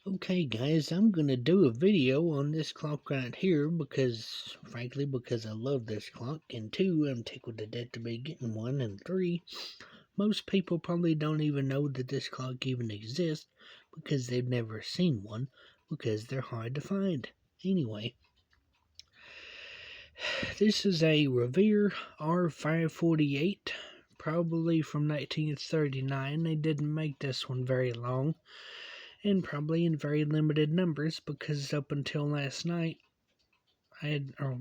Okay guys, I'm gonna do a video on this clock right here because, frankly, because I love this clock, and 2, I'm tickled to death to be getting one, and 3, most people probably don't even know that this clock even exists because they've never seen one because they're hard to find. Anyway, this is a Revere R548, probably from 1939. They didn't make this one very long, and probably in very limited numbers, because up until last night, after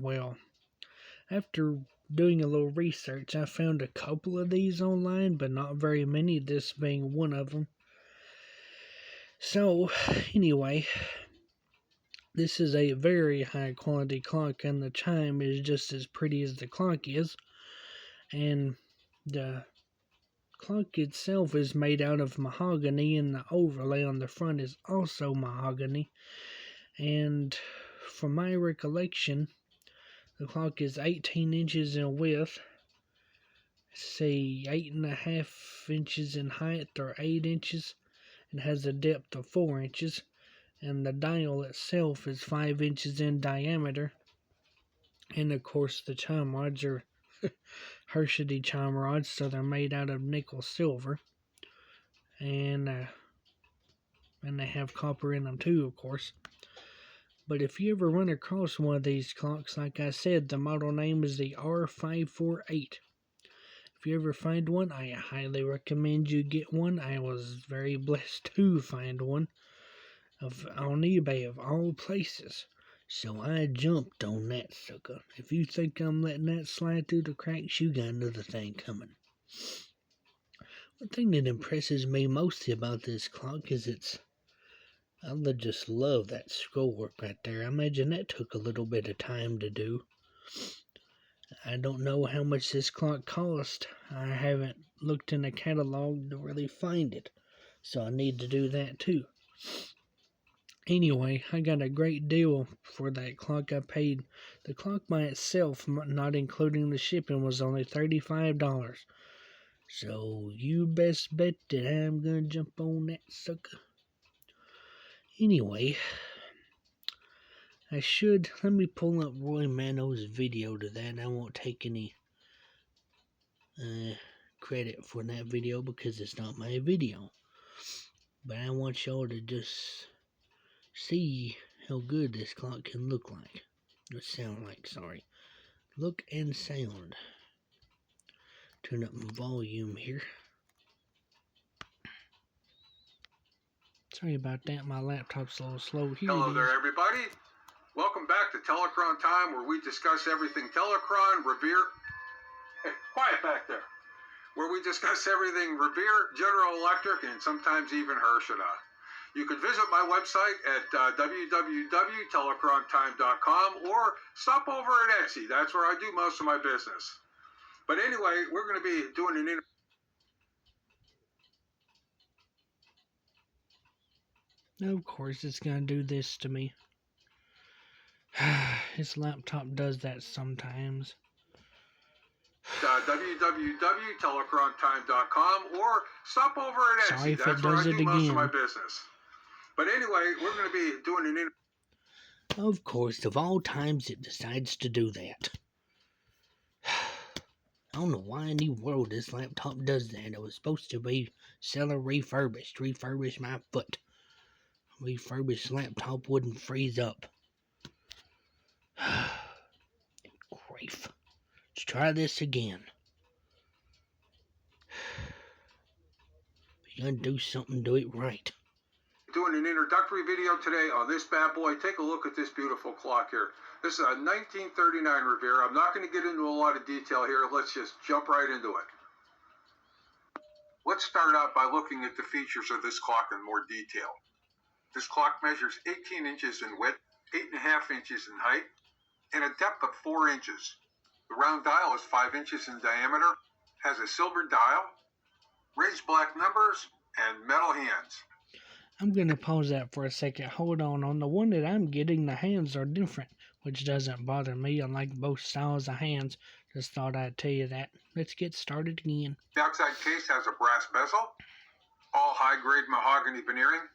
doing a little research, I found a couple of these online, but not very many, this being one of them. So, anyway, this is a very high quality clock, and the chime is just as pretty as the clock is, and the clock itself is made out of mahogany, and the overlay on the front is also mahogany. And from my recollection, the clock is 18 inches in width, say 8.5 inches in height or 8 inches, and has a depth of 4 inches, and the dial itself is 5 inches in diameter. And of course the chime rods are Hershey chime rods, so they're made out of nickel silver, and they have copper in them too, of course. But if you ever run across one of these clocks, like I said, the model name is the R548. If you ever find one, I highly recommend you get one. I was very blessed to find one on eBay of all places. So I jumped on that sucker. If you think I'm letting that slide through the cracks, you got another thing coming. One thing that impresses me mostly about this clock is I just love that scroll work right there. I imagine that took a little bit of time to do. I don't know how much this clock cost. I haven't looked in the catalog to really find it, so I need to do that too. Anyway, I got a great deal for that clock. I paid, the clock by itself, not including the shipping, was only $35. So you best bet that I'm gonna jump on that sucker. Anyway, let me pull up Roy Manno's video to that. I won't take any credit for that video because it's not my video. But I want y'all to just see how good this clock can look like. Or sound like, sorry. Look and sound. Turn up my volume here. Sorry about that, my laptop's a little slow here. Hello there, everybody. Welcome back to Telechron Time, where we discuss everything Telechron, Revere. Hey, quiet back there. Where we discuss everything Revere, General Electric, and sometimes even Hershey. You can visit my website at www.telechrontime.com or stop over at Etsy. That's where I do most of my business. But anyway, we're going to be doing an interview. Of course, it's gonna do this to me. His laptop does that sometimes. www.telechrontime.com or stop over at Etsy. Sorry if That's it where does I it do most of again. my business. But anyway, we're going to be doing an interview. Of course, of all times, it decides to do that. I don't know why in the world this laptop does that. It was supposed to be seller refurbished. Refurbish my foot. Refurbished laptop wouldn't freeze up. Grief. Let's try this again. If you're gonna do something, do it right. Doing an introductory video today on this bad boy. Take a look at this beautiful clock here. This is a 1939 Revere. I'm not going to get into a lot of detail here. Let's just jump right into it. Let's start out by looking at the features of this clock in more detail. This clock measures 18 inches in width, 8.5 inches in height, and a depth of 4 inches. The round dial is 5 inches in diameter, has a silver dial, raised black numbers, and metal hands. I'm gonna pause that for a second. Hold on. On the one that I'm getting, the hands are different, which doesn't bother me. I like both styles of hands. Just thought I'd tell you that. Let's get started again. The outside case has a brass bezel, all high-grade mahogany veneering.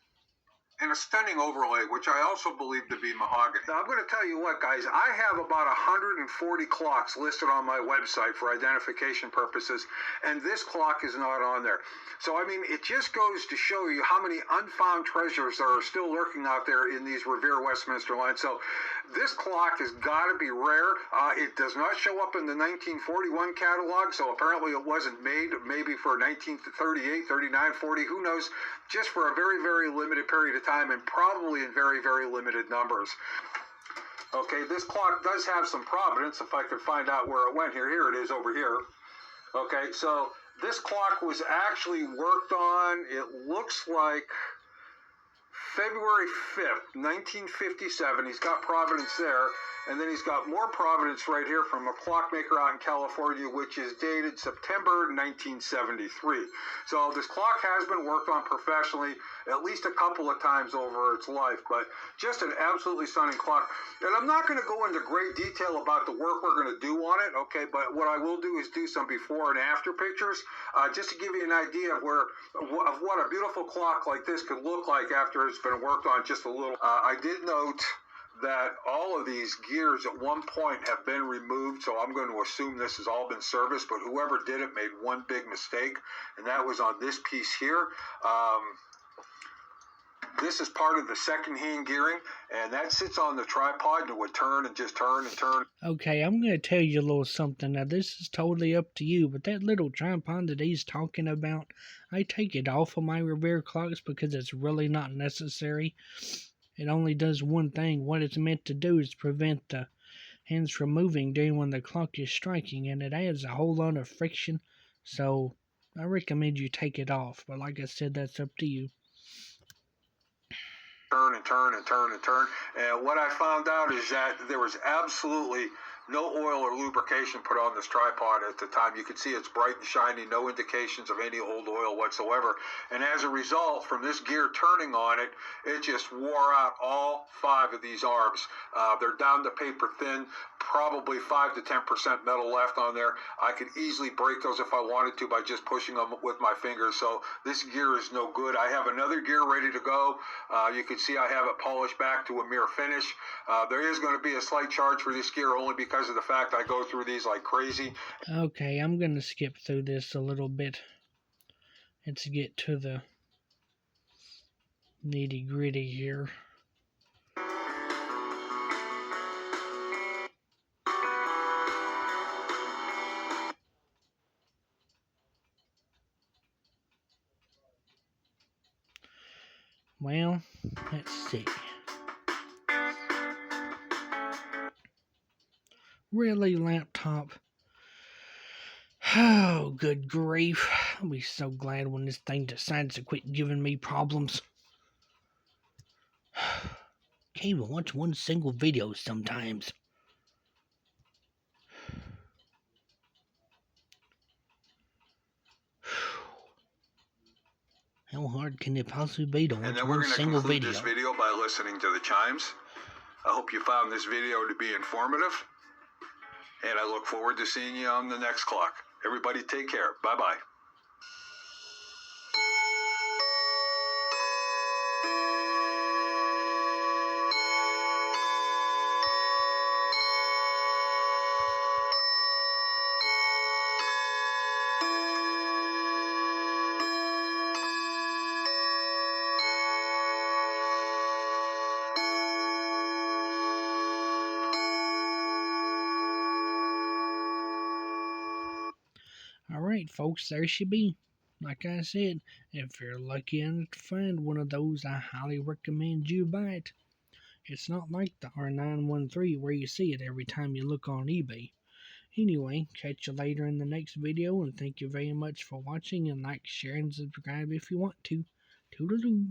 and a stunning overlay, which I also believe to be mahogany. Now, I'm going to tell you what, guys, I have about 140 clocks listed on my website for identification purposes, and this clock is not on there. So, I mean, it just goes to show you how many unfound treasures there are still lurking out there in these Revere Westminster lines. So, this clock has got to be rare. It does not show up in the 1941 catalog, so apparently it wasn't made maybe for 1938, 39, 40, who knows, just for a very, very limited period of time and probably in very, very limited numbers. Okay, this clock does have some provenance, if I could find out where it went here. Here it is over here. Okay, so this clock was actually worked on, it looks like February 5th, 1957. He's got provenance there. And then he's got more provenance right here from a clockmaker out in California, which is dated September 1973. So this clock has been worked on professionally at least a couple of times over its life, but just an absolutely stunning clock. And I'm not going to go into great detail about the work we're going to do on it, okay, but what I will do is do some before and after pictures, just to give you an idea of what a beautiful clock like this could look like after it's been worked on just a little. I did note that all of these gears at one point have been removed, so I'm going to assume this has all been serviced, but whoever did it made one big mistake, and that was on this piece here. This is part of the second hand gearing, and that sits on the tripod and it would turn and just turn and turn. Okay, I'm going to tell you a little something. Now, this is totally up to you, but that little tripod that he's talking about, I take it off of my Revere clocks because it's really not necessary. It only does one thing. What it's meant to do is prevent the hands from moving during when the clock is striking, and it adds a whole lot of friction. So I recommend you take it off. But like I said, that's up to you. Turn and turn and turn and turn. And what I found out is that there was absolutely no oil or lubrication put on this tripod at the time. You can see it's bright and shiny, no indications of any old oil whatsoever. And as a result, from this gear turning on it, it just wore out all 5 of these arms. They're down to paper thin, probably 5 to 10% metal left on there. I could easily break those if I wanted to by just pushing them with my fingers. So this gear is no good. I have another gear ready to go. You can see I have it polished back to a mere finish. There is going to be a slight charge for this gear only because of the fact I go through these like crazy. Okay, I'm going to skip through this a little bit and to get to the nitty gritty here. Well, let's see. Really, laptop? Oh, good grief. I'll be so glad when this thing decides to quit giving me problems. Can't even watch one single video sometimes. How hard can it possibly be to watch one single video? And then we're going to conclude this video by listening to the chimes. I hope you found this video to be informative. And I look forward to seeing you on the next clock. Everybody take care. Bye-bye. Alright, folks, there she be. Like I said, if you're lucky enough to find one of those, I highly recommend you buy it. It's not like the R913 where you see it every time you look on eBay. Anyway, catch you later in the next video, and thank you very much for watching, and like, share, and subscribe if you want to. Toodaloo.